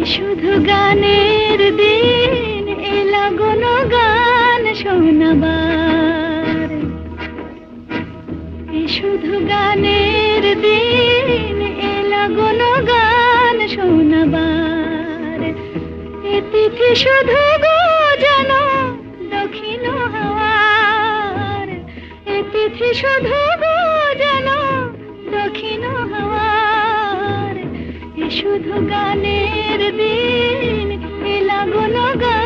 শুধু গানের দিন এলা কোনো গান শোনাবার, শুধু গানের দিন এলা কোনো গান শোনাবার। এ তিথি শুধু গো জানো দক্ষিণ হাওয়ার, এ তিথি শুধু গো জানো দক্ষিণ হাওয়ার। শুধু গানের দিন এলা কোনো গান